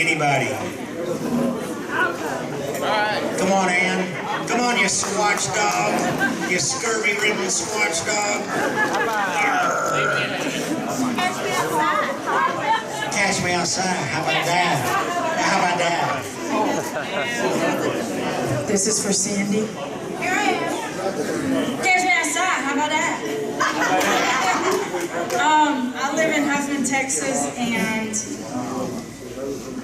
Anybody? Come on, Ann. Come on, you Squatch dog. You scurvy-ridden Squatch dog. Catch me outside. How about that? How about that? This is for Sandy. Here I am. Catch me outside. How about that? I live in Huffman, Texas, and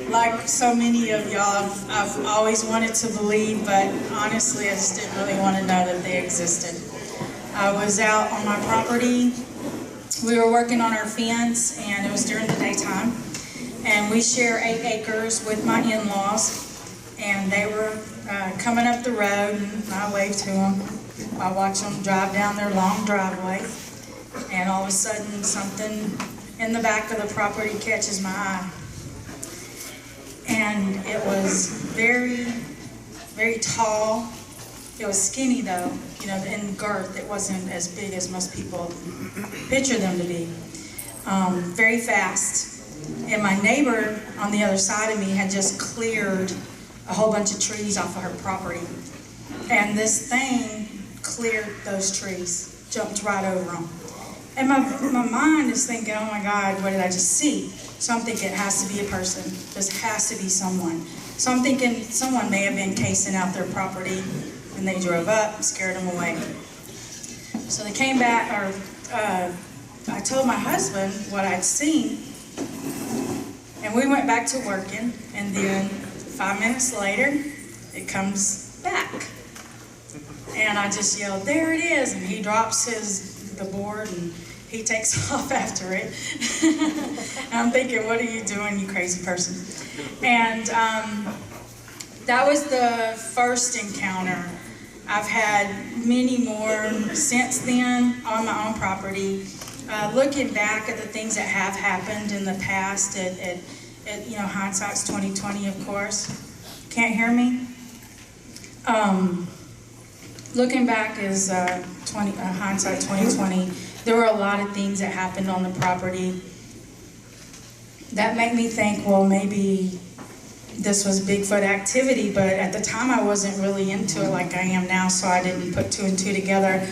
like so many of y'all, I've always wanted to believe, but honestly, I just didn't really want to know that they existed. I was out on my property. We were working on our fence, and it was during the daytime. And we share 8 acres with my in-laws, and they were coming up the road, and I waved to them. I watched them drive down their long driveway, and all of a sudden, something in the back of the property catches my eye. And it was very, very tall. It was skinny though, you know, in girth. It wasn't as big as most people picture them to be. Very fast. And my neighbor on the other side of me had just cleared a whole bunch of trees off of her property. And this thing cleared those trees, jumped right over them. And my mind is thinking, oh my God, what did I just see? So I'm thinking it has to be a person. This has to be someone. So I'm thinking someone may have been casing out their property, and they drove up and scared them away. So they came back, I told my husband what I'd seen, and we went back to working, and then 5 minutes later, it comes back. And I just yelled, there it is, and he drops the board, and he takes off after it. And I'm thinking, what are you doing, you crazy person? And that was the first encounter. I've had many more since then on my own property. Looking back at the things that have happened in the past, you know, hindsight's 20/20, of course. Can't hear me? Looking back is hindsight 20/20. There were a lot of things that happened on the property that made me think, well, maybe this was Bigfoot activity, but at the time I wasn't really into it like I am now, so I didn't put 2 and 2 together.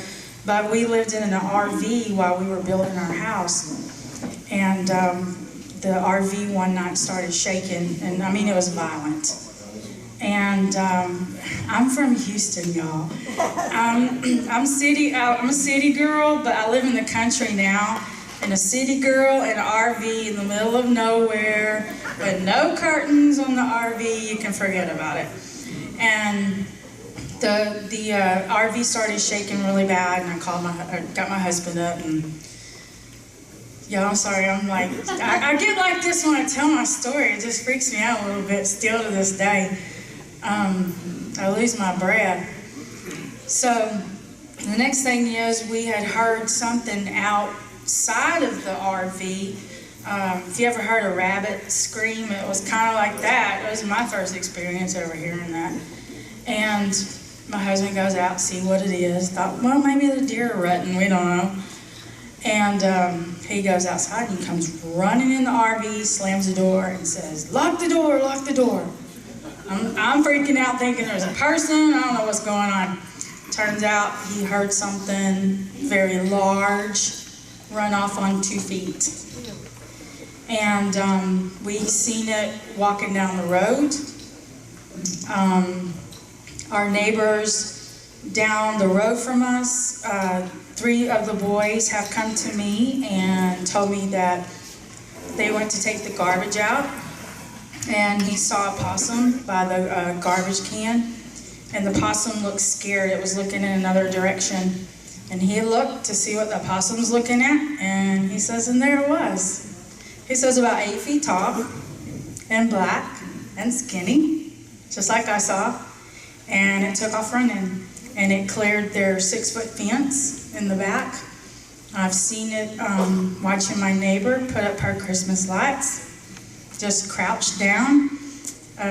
But we lived in an RV while we were building our house, and the RV one night started shaking, and I mean, it was violent. And I'm from Houston, y'all. I'm a city girl, but I live in the country now. And a city girl in an RV in the middle of nowhere with no curtains on the RV, you can forget about it. And the RV started shaking really bad, and I got my husband up, and yeah, I'm sorry, I'm like, I get like this when I tell my story. It just freaks me out a little bit still to this day. I lose my breath. So the next thing is we had heard something outside of the RV. If you ever heard a rabbit scream, it was kind of like that. It was my first experience ever hearing that. And my husband goes out to see what it is. Thought, well, maybe the deer are rutting, we don't know. And he goes outside and he comes running in the RV, slams the door and says, lock the door, lock the door. I'm freaking out thinking there's a person, I don't know what's going on. Turns out he heard something very large run off on 2 feet. And we seen it walking down the road. Our neighbors down the road from us, 3 of the boys have come to me and told me that they went to take the garbage out, and he saw a possum by the garbage can, and the possum looked scared. It was looking in another direction, and he looked to see what the possum's looking at, and he says, and there it was. He says about 8 feet tall and black and skinny, just like I saw, and it took off running, and it cleared their 6-foot fence in the back. I've seen it watching my neighbor put up her Christmas lights, just crouched down.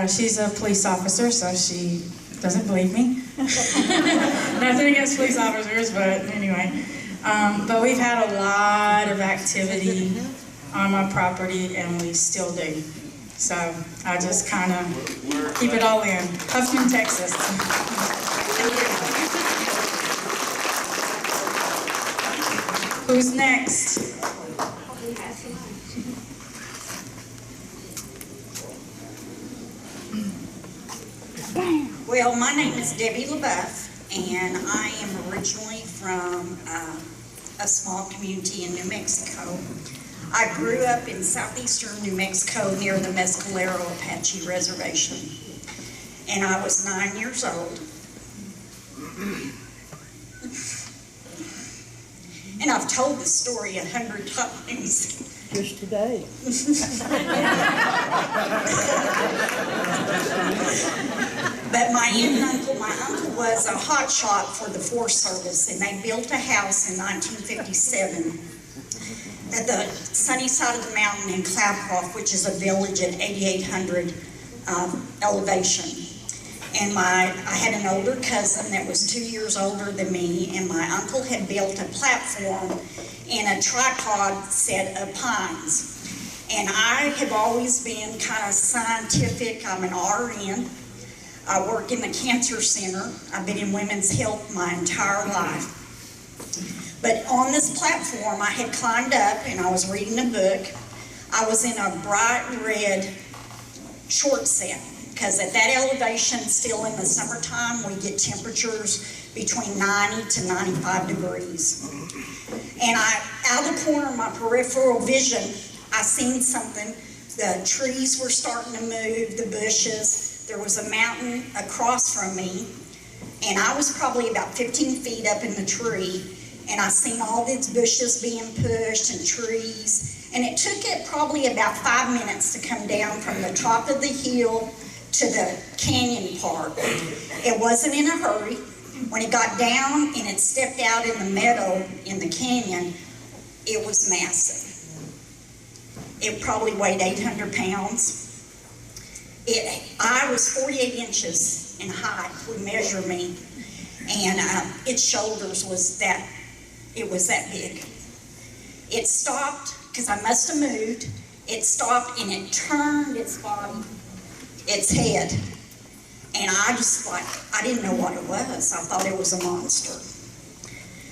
She's a police officer, so she doesn't believe me. Nothing against police officers, but anyway. But we've had a lot of activity on my property, and we still do. So I just kind of keep it all in. Huffman, Texas. Who's next? Well, my name is Debbie LeBoeuf, and I am originally from a small community in New Mexico. I grew up in southeastern New Mexico near the Mescalero Apache Reservation, and I was 9 years old. And I've told this story 100 times. Just today. But my uncle was a hotshot for the Forest Service, and they built a house in 1957 at the sunny side of the mountain in Cloudcroft, which is a village at 8,800 elevation. And I had an older cousin that was 2 years older than me, and my uncle had built a platform and a tripod set of pines. And I have always been kind of scientific. I'm an RN. I work in the cancer center. I've been in women's health my entire life. But on this platform, I had climbed up and I was reading a book. I was in a bright red short set, because at that elevation, still in the summertime, we get temperatures between 90 to 95 degrees. And out of the corner of my peripheral vision, I seen something. The trees were starting to move, the bushes. There was a mountain across from me, and I was probably about 15 feet up in the tree, and I seen all these bushes being pushed and trees. And it took it probably about 5 minutes to come down from the top of the hill to the canyon part. It wasn't in a hurry. When it got down and it stepped out in the meadow in the canyon, it was massive. It probably weighed 800 pounds. I was 48 inches in height, would measure me, and its shoulders was that big. It stopped, because I must have moved. It stopped and it turned its body, its head. And I didn't know what it was. I thought it was a monster.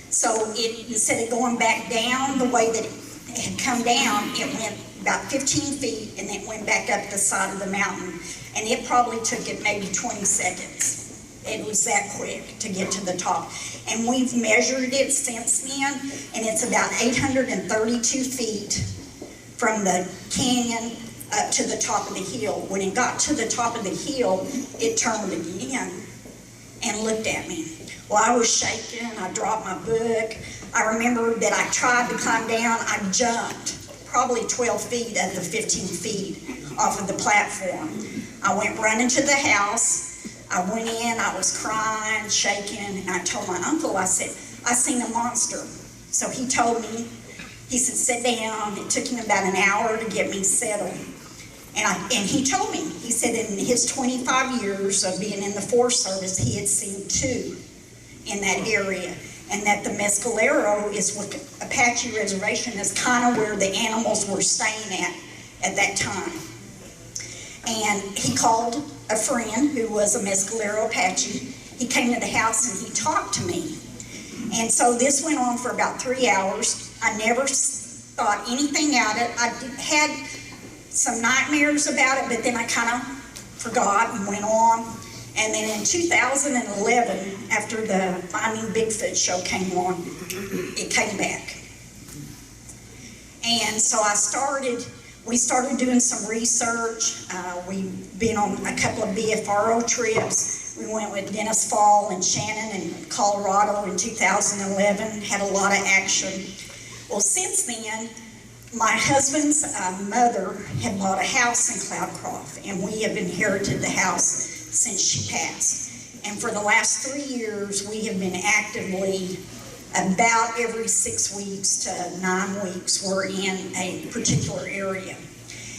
So instead of going back down the way that it had come down, it went about 15 feet and then went back up the side of the mountain. And it probably took it maybe 20 seconds. It was that quick to get to the top. And we've measured it since then, and it's about 832 feet from the canyon up to the top of the hill. When it got to the top of the hill, it turned again and looked at me. Well, I was shaking. I dropped my book. I remember that I tried to climb down. I jumped probably 12 feet of the 15 feet off of the platform. I went running to the house. I went in. I was crying, shaking, and I told my uncle, I said, I seen a monster. So he told me, he said, sit down. It took him about an hour to get me settled. And he told me, he said in his 25 years of being in the Forest Service, he had seen 2 in that area. And that the Mescalero is what Apache Reservation is kind of where the animals were staying at that time. And he called a friend who was a Mescalero Apache. He came to the house and he talked to me. And so this went on for about 3 hours. I never thought anything out of it. I had some nightmares about it, but then I kind of forgot and went on. And then in 2011, after the Finding Bigfoot show came on, it came back. And so we started doing some research. We've been on a couple of BFRO trips. We went with Dennis Fall and Shannon in Colorado in 2011, had a lot of action. Well, since then, my husband's mother had bought a house in Cloudcroft, and we have inherited the house since she passed. And for the last 3 years, we have been actively, about every 6 weeks to 9 weeks, we're in a particular area.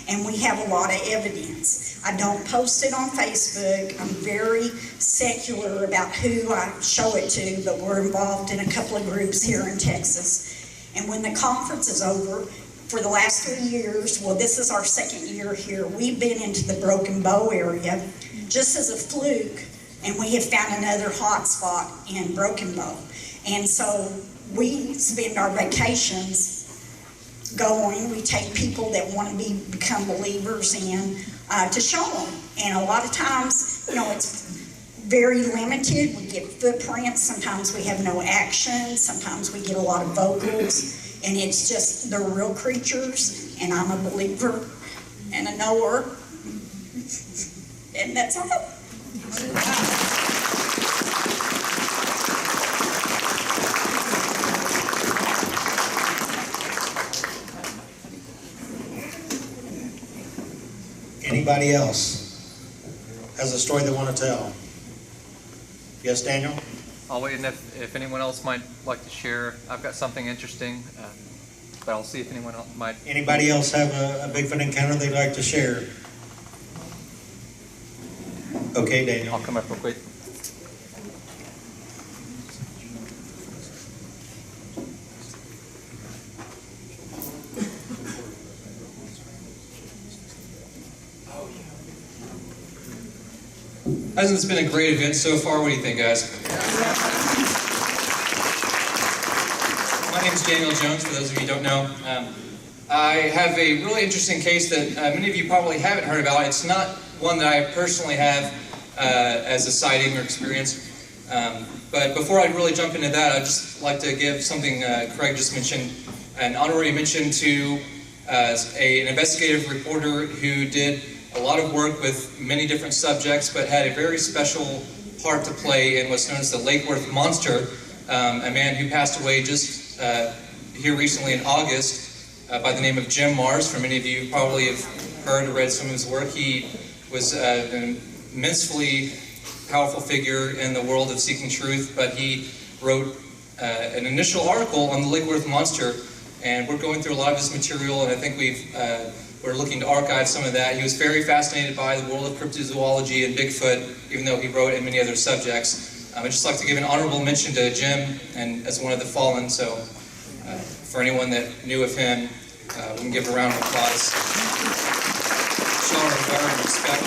And we have a lot of evidence. I don't post it on Facebook. I'm very secular about who I show it to, but we're involved in a couple of groups here in Texas. And when the conference is over, for the last 3 years, well, this is our second year here, we've been into the Broken Bow area just as a fluke, and we have found another hot spot in Broken Bow. And so we spend our vacations going, we take people that want to become believers in to show them. And a lot of times, you know, it's very limited. We get footprints, sometimes we have no action, sometimes we get a lot of vocals, and it's just, they're real creatures, and I'm a believer and a knower, and that's all. Anybody else has a story they want to tell? Yes, Daniel? I'll wait, and if anyone else might like to share, I've got something interesting, but I'll see if anyone else might. Anybody else have a Bigfoot encounter they'd like to share? Okay, Daniel. I'll come up real quick. Hasn't this been a great event so far? What do you think, guys? My name is Daniel Jones, for those of you who don't know. I have a really interesting case that many of you probably haven't heard about. It's not one that I personally have as a sighting or experience. But before I really jump into that, I'd just like to give something Craig just mentioned, an honorary mention to an investigative reporter who did a lot of work with many different subjects, but had a very special part to play in what's known as the LeBoeuf monster, a man who passed away just here recently in August by the name of Jim Mars. For many of you probably have heard or read some of his work. He was an immensely powerful figure in the world of seeking truth, but he wrote an initial article on the LeBoeuf monster, and we're going through a lot of his material, and I think we're looking to archive some of that. He was very fascinated by the world of cryptozoology and Bigfoot, even though he wrote in many other subjects. I'd just like to give an honorable mention to Jim, and as one of the fallen, so for anyone that knew of him, we can give a round of applause. Show our regard and respect.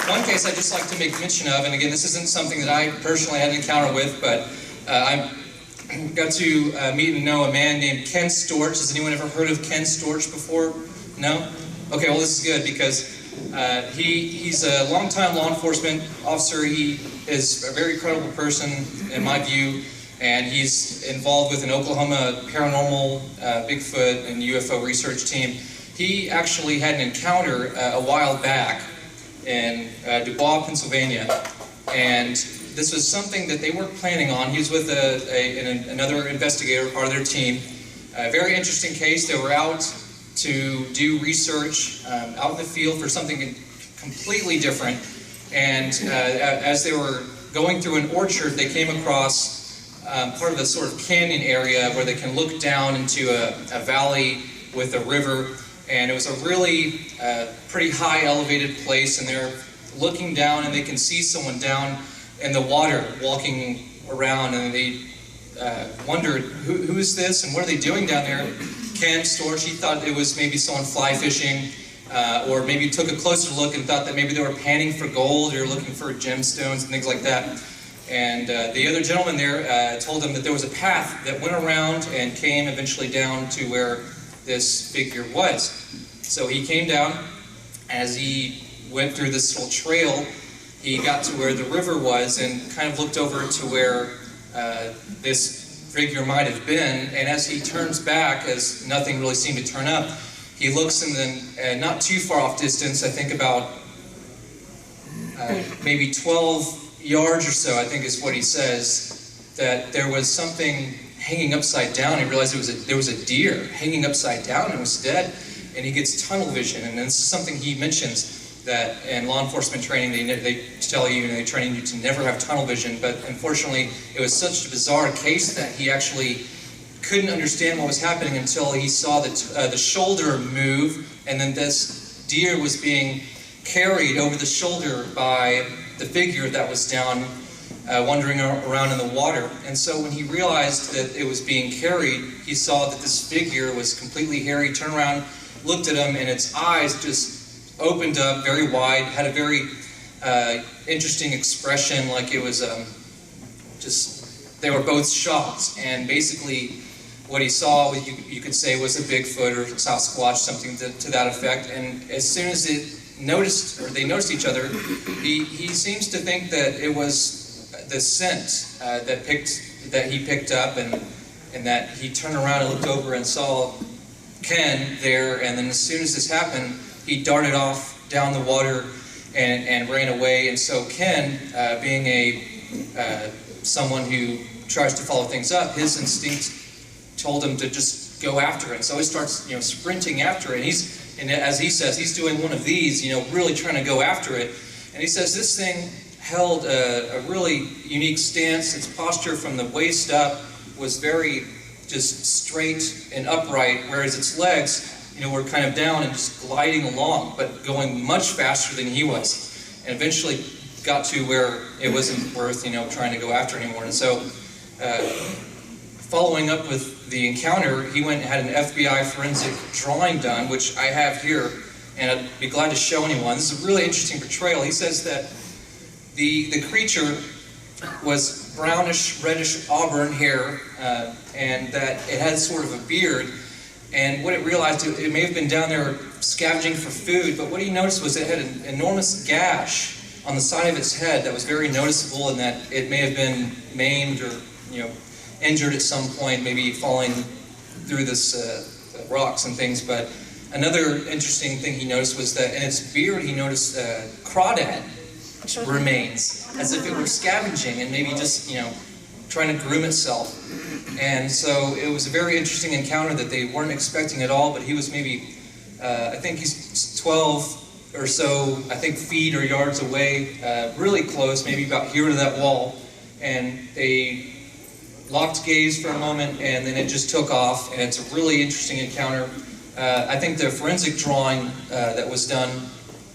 One case I'd just like to make mention of, and again, this isn't something that I personally had an encounter with, but I got to meet and know a man named Ken Storch. Has anyone ever heard of Ken Storch before? No? Okay, well this is good because he's a longtime law enforcement officer. He is a very credible person in my view, and he's involved with an Oklahoma paranormal, Bigfoot, and UFO research team. He actually had an encounter a while back in LeBoeuf, Pennsylvania, and this was something that they weren't planning on. He was with another investigator, part of their team. A very interesting case. They were out to do research out in the field for something completely different. And as they were going through an orchard, they came across part of a sort of canyon area where they can look down into a valley with a river. And it was a really pretty high elevated place, and they're looking down and they can see someone down in the water walking around, and they wondered, who is this and what are they doing down there? Ken Storch, he thought it was maybe someone fly fishing, or maybe took a closer look and thought that maybe they were panning for gold or looking for gemstones and things like that. And the other gentleman there told him that there was a path that went around and came eventually down to where this figure was. So he came down. As he went through this little trail, he got to where the river was and kind of looked over to where this figure might have been. And as he turns back, as nothing really seemed to turn up, he looks in the not too far off distance, I think about maybe 12 yards or so, I think is what he says, that there was something hanging upside down. He realized there was a deer hanging upside down and was dead, and he gets tunnel vision. And this is something he mentions, that in law enforcement training, they tell you, they train you to never have tunnel vision, but unfortunately, it was such a bizarre case that he actually couldn't understand what was happening until he saw the shoulder move, and then this deer was being carried over the shoulder by the figure that was down wandering around in the water. And so when he realized that it was being carried, he saw that this figure was completely hairy, turned around, looked at him, and its eyes just opened up very wide, had a very interesting expression, like it was they were both shocked. And basically what he saw, you could say, was a Bigfoot or Sasquatch, something to that effect. And as soon as they noticed each other, he seems to think that it was the scent that he picked up, and that he turned around and looked over and saw Ken there. And then as soon as this happened, he darted off down the water and ran away. And so Ken, being someone who tries to follow things up, his instinct told him to just go after it. And so he starts, sprinting after it. And as he says, he's doing one of these, really trying to go after it. And he says this thing held a really unique stance. Its posture from the waist up was very just straight and upright, whereas its legs, were kind of down and just gliding along, but going much faster than he was. And eventually got to where it wasn't worth, trying to go after anymore. And so, following up with the encounter, he went and had an FBI forensic drawing done, which I have here, and I'd be glad to show anyone. This is a really interesting portrayal. He says that the creature was brownish, reddish auburn hair, and that it had sort of a beard. And what it realized, it may have been down there scavenging for food, but what he noticed was it had an enormous gash on the side of its head that was very noticeable, and that it may have been maimed or injured at some point, maybe falling through this rocks and things. But another interesting thing he noticed was that in its beard he noticed crawdad remains, as if it were scavenging and maybe just trying to groom itself. And so it was a very interesting encounter that they weren't expecting at all. But he was maybe I think he's 12 or so, feet or yards away, really close, maybe about here to that wall. And they locked gaze for a moment, and then it just took off. And it's a really interesting encounter. I think the forensic drawing that was done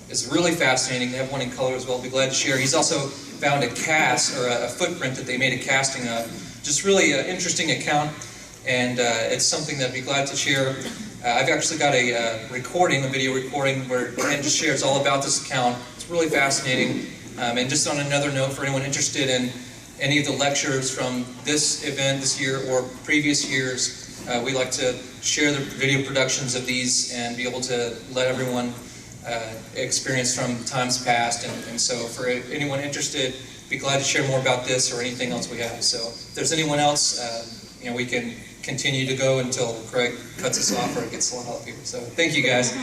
is really fascinating. They have one in color as well. I'll be glad to share. He's also found a cast, or a footprint that they made a casting of. Just really an interesting account, and it's something that I'd be glad to share. I've actually got a video recording, where Ken just shares all about this account. It's really fascinating. And just on another note, for anyone interested in any of the lectures from this event this year or previous years, we like to share the video productions of these and be able to let everyone experience from times past. And so for anyone interested, be glad to share more about this or anything else we have. So if there's anyone else, we can continue to go until Craig cuts us off or it gets a lot here. So thank you, guys.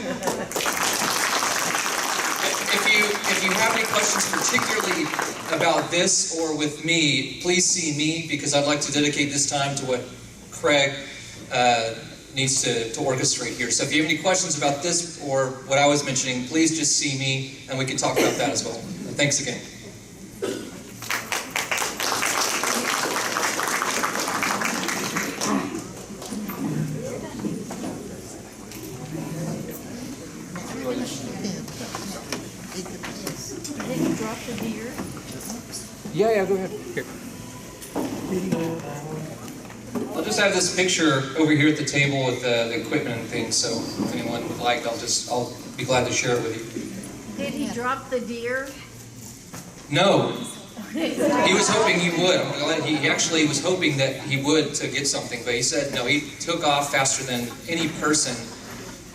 If you have any questions particularly about this or with me, please see me, because I'd like to dedicate this time to what Craig needs to orchestrate here. So if you have any questions about this or what I was mentioning, please just see me and we can talk about that as well. Thanks again. Did you drop the deer? Yeah, go ahead. Here. I'll just have this picture over here at the table with the equipment and things, so if anyone would like, I'll be glad to share it with you. Did he drop the deer? No. He was hoping he would. He actually was hoping that he would to get something, but he said no, he took off faster than any person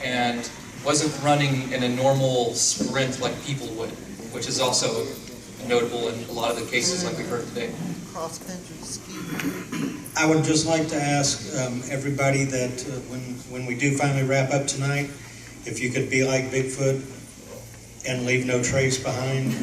and wasn't running in a normal sprint like people would, which is also notable in a lot of the cases like we've heard today. Cross-country ski. I would just like to ask everybody that when we do finally wrap up tonight, if you could be like Bigfoot and leave no trace behind.